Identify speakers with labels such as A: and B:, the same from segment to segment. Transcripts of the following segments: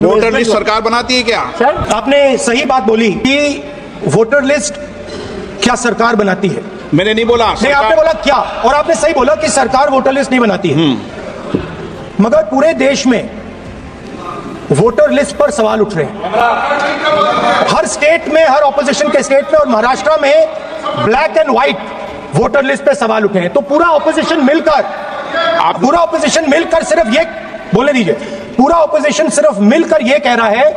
A: Voter list सरकार बनाती है क्या?
B: सर आपने सही बात बोली कि वोटर लिस्ट क्या सरकार बनाती है।
A: मैंने नहीं बोला
B: नहीं, आपने बोला क्या, और आपने सही बोला कि सरकार वोटर लिस्ट नहीं बनाती है। मगर पूरे देश में वोटर लिस्ट पर सवाल उठ रहे हैं। हर स्टेट में, हर ऑपोजिशन के स्टेट में और महाराष्ट्र में black and white voter list पे सवाल उठे हैं। तो पूरा ऑपोजिशन मिलकर सिर्फ ये बोले दीजिए, पूरा ऑपोजिशन सिर्फ मिलकर ये कह रहा है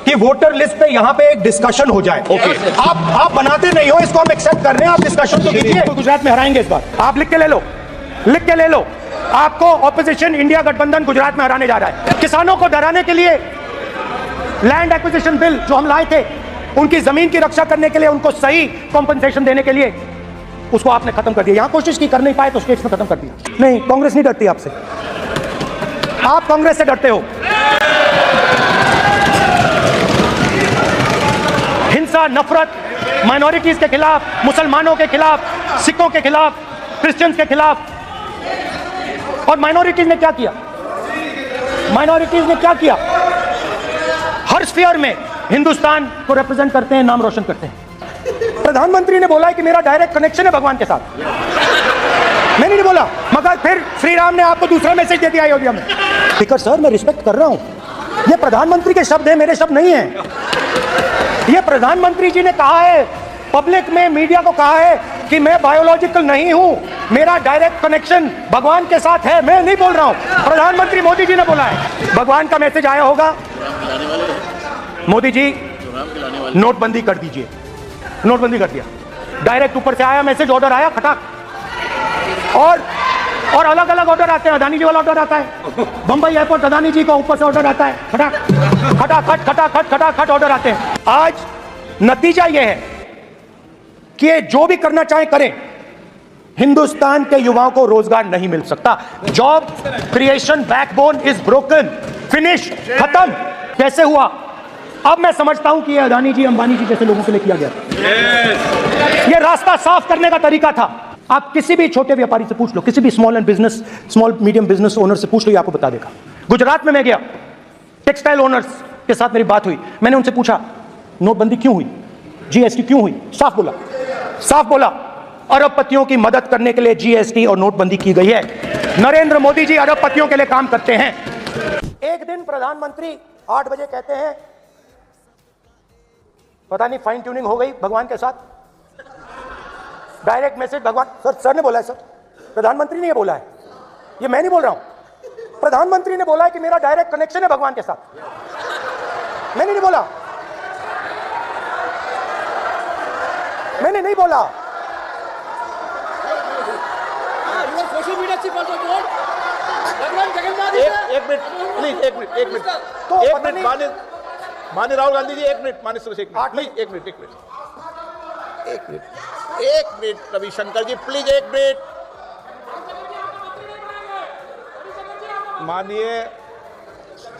B: कि वोटर लिस्ट पे यहां पे एक डिस्कशन हो जाए। आप बनाते नहीं हो, इसको हम एक्सेप्ट कर रहे हैं, आप डिस्कशन तो कीजिए। गुजरात में हराएंगे इस बार, आप लिख के ले लो। आपको ऑपोजिशन इंडिया गठबंधन गुजरात में हराने जा रहा है। किसानों को डराने के लिए लैंड एक्विजिशन बिल जो हम लाए थे, उनकी जमीन की रक्षा करने के लिए, उनको सही कॉम्पनसेशन देने के लिए, उसको आपने खत्म कर दिया। यहां कोशिश की, कर नहीं पाए तो स्टेट्स में खत्म कर दिया। नहीं, कांग्रेस नहीं डरती आपसे, आप कांग्रेस से डरते हो। हिंसा, नफरत, माइनॉरिटीज के खिलाफ, मुसलमानों के खिलाफ, सिखों के खिलाफ, क्रिश्चियंस के खिलाफ। और माइनॉरिटीज ने क्या किया? हर स्फीयर में हिंदुस्तान को रिप्रेजेंट करते हैं, नाम रोशन करते हैं। प्रधानमंत्री ने बोला है कि मेरा डायरेक्ट कनेक्शन है भगवान के साथ। मैंने नहीं बोला, मगर फिर श्री राम ने आपको दूसरा मैसेज दे दिया अयोध्या में। स्पीकर सर, मैं रिस्पेक्ट कर रहा हूं, ये प्रधानमंत्री के शब्द हैं, मेरे शब्द नहीं हैं। ये प्रधानमंत्री जी ने कहा है, पब्लिक में, मीडिया को कहा है कि मैं बायोलॉजिकल नहीं हूं, मेरा डायरेक्ट कनेक्शन भगवान के साथ है। मैं नहीं बोल रहा हूं, प्रधानमंत्री मोदी जी ने बोला है। भगवान का मैसेज आया होगा, मोदी जी नोटबंदी कर दीजिए। नोटबंदी कर दिया, डायरेक्ट ऊपर से आया मैसेज, ऑर्डर आया खटाक। और अलग अलग ऑर्डर आते हैं। अदानी जी वाला ऑर्डर आता है, बंबई एयरपोर्ट अदानी जी का ऊपर से ऑर्डर आता है, खटाखट ऑर्डर आते हैं। आज नतीजा यह है कि जो भी करना चाहे करें, हिंदुस्तान के युवाओं को रोजगार नहीं मिल सकता। Job creation backbone is broken, finish, खत्म। कैसे हुआ? अब मैं समझता हूं कि ये अदानी जी, अंबानी जी जैसे लोगों के लिए किया गया था। ये रास्ता साफ करने का तरीका था। आप किसी भी छोटे व्यापारी से पूछ लो, किसी भी स्मॉल मीडियम बिजनेस ओनर से पूछ लो, ये आपको बता देगा। गुजरात में मैं गया, टेक्सटाइल ओनर्स के साथ मेरी बात हुई। मैंने उनसे पूछा नोटबंदी क्यों हुई, जीएसटी क्यों हुई? साफ बोला अरबपतियों की मदद करने के लिए जीएसटी और नोटबंदी की गई है। नरेंद्र मोदी जी अरबपतियों के लिए काम करते हैं। एक दिन प्रधानमंत्री 8 बजे कहते हैं, पता नहीं फाइन ट्यूनिंग हो गई भगवान के साथ, डायरेक्ट मैसेज भगवान। सर ने बोला है, सर प्रधानमंत्री ने ये बोला है, ये मैं नहीं बोल रहा हूं। प्रधानमंत्री ने बोला है कि मेरा डायरेक्ट कनेक्शन है भगवान के साथ। मैंने नहीं बोला।
A: एक मिनट माननीय राहुल गांधी जी, एक मिनट, माननीय सुरेश, एक मिनट रविशंकर जी, प्लीज एक मिनट। माननीय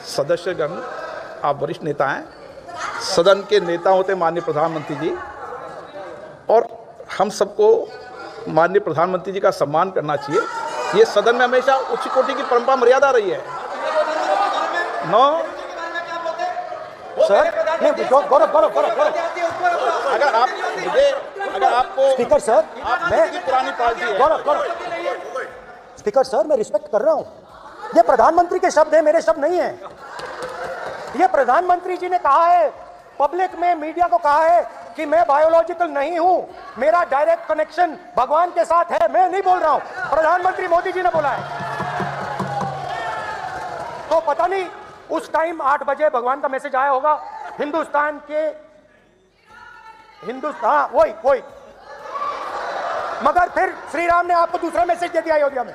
A: सदस्यगण, आप वरिष्ठ नेता हैं, सदन के नेता होते माननीय प्रधानमंत्री जी, और हम सबको माननीय प्रधानमंत्री जी का सम्मान करना चाहिए। ये सदन में हमेशा उच्च कोटि की परंपरा मर्यादा रही है। सर गौरव, अगर आपको
B: स्पीकर सर,
A: मैं पुरानी पार्टी है।
B: गौरव, स्पीकर सर, मैं रिस्पेक्ट कर रहा हूं, ये प्रधानमंत्री के शब्द हैं, मेरे शब्द नहीं हैं। ये प्रधानमंत्री जी ने कहा है, पब्लिक में, मीडिया को कहा है कि मैं बायोलॉजिकल नहीं हूं, मेरा डायरेक्ट कनेक्शन भगवान के साथ है। मैं नहीं बोल रहा हूं, प्रधानमंत्री मोदी जी ने बोला है। तो पता नहीं उस टाइम 8 बजे भगवान का मैसेज आया होगा, वही। मगर फिर श्री राम ने आपको दूसरा मैसेज दे दिया अयोध्या में।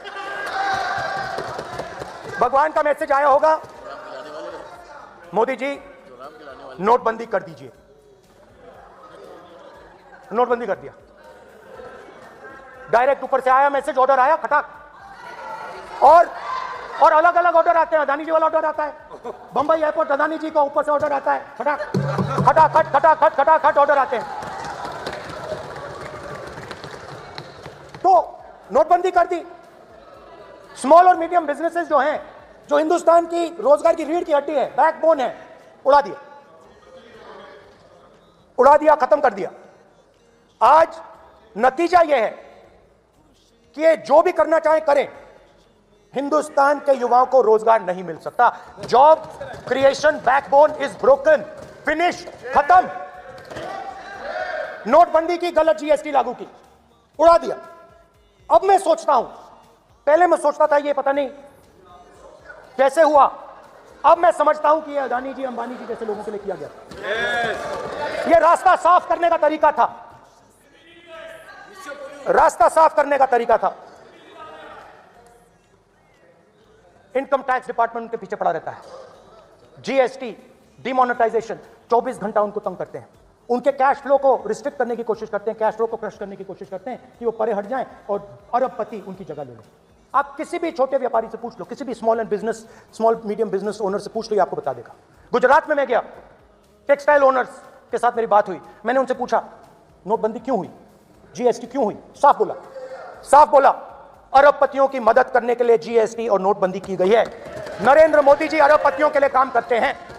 B: भगवान का मैसेज आया होगा, मोदी जी नोटबंदी कर दीजिए। नोटबंदी कर दिया, डायरेक्ट ऊपर से आया मैसेज, ऑर्डर आया खटाक। और अलग अलग ऑर्डर आते हैं। अदानी जी वाला ऑर्डर आता है, बंबई एयरपोर्ट अदानी जी का ऊपर से ऑर्डर आता है, खटाखट ऑर्डर आते हैं। तो नोटबंदी कर दी। स्मॉल और मीडियम बिजनेसेस जो हैं, जो हिंदुस्तान की रोजगार की रीढ़ की हड्डी है, बैकबोन है, उड़ा दिया, खत्म कर दिया। आज नतीजा यह है कि ये जो भी करना चाहे करें, हिंदुस्तान के युवाओं को रोजगार नहीं मिल सकता। Job creation backbone is broken, finish, खत्म। नोटबंदी की, गलत जीएसटी लागू की, उड़ा दिया। अब मैं सोचता हूं, पहले मैं सोचता था ये पता नहीं कैसे हुआ, अब मैं समझता हूं कि ये अदानी जी, अंबानी जी जैसे लोगों के लिए किया गया। ये रास्ता साफ करने का तरीका था, रास्ता साफ करने का तरीका था। इनकम टैक्स डिपार्टमेंट उनके पीछे पड़ा रहता है। जीएसटी, डिमोनेटाइजेशन, 24 घंटा उनको तंग करते हैं। उनके कैश फ्लो को रिस्ट्रिक्ट करने की कोशिश करते हैं, कैश फ्लो को क्रश करने की कोशिश करते हैं कि वो परे हट जाएं और अरबपति उनकी जगह ले लें। आप किसी भी छोटे व्यापारी से पूछ लो, किसी भी स्मॉल मीडियम बिजनेस ओनर से पूछ लो, ये आपको बता देगा। गुजरात में मैं गया, टेक्सटाइल ओनर्स के साथ मेरी बात हुई। मैंने उनसे पूछा नोटबंदी क्यों हुई, जीएसटी क्यों हुई? साफ बोला अरबपतियों की मदद करने के लिए जीएसटी और नोटबंदी की गई है। नरेंद्र मोदी जी अरबपतियों के लिए काम करते हैं।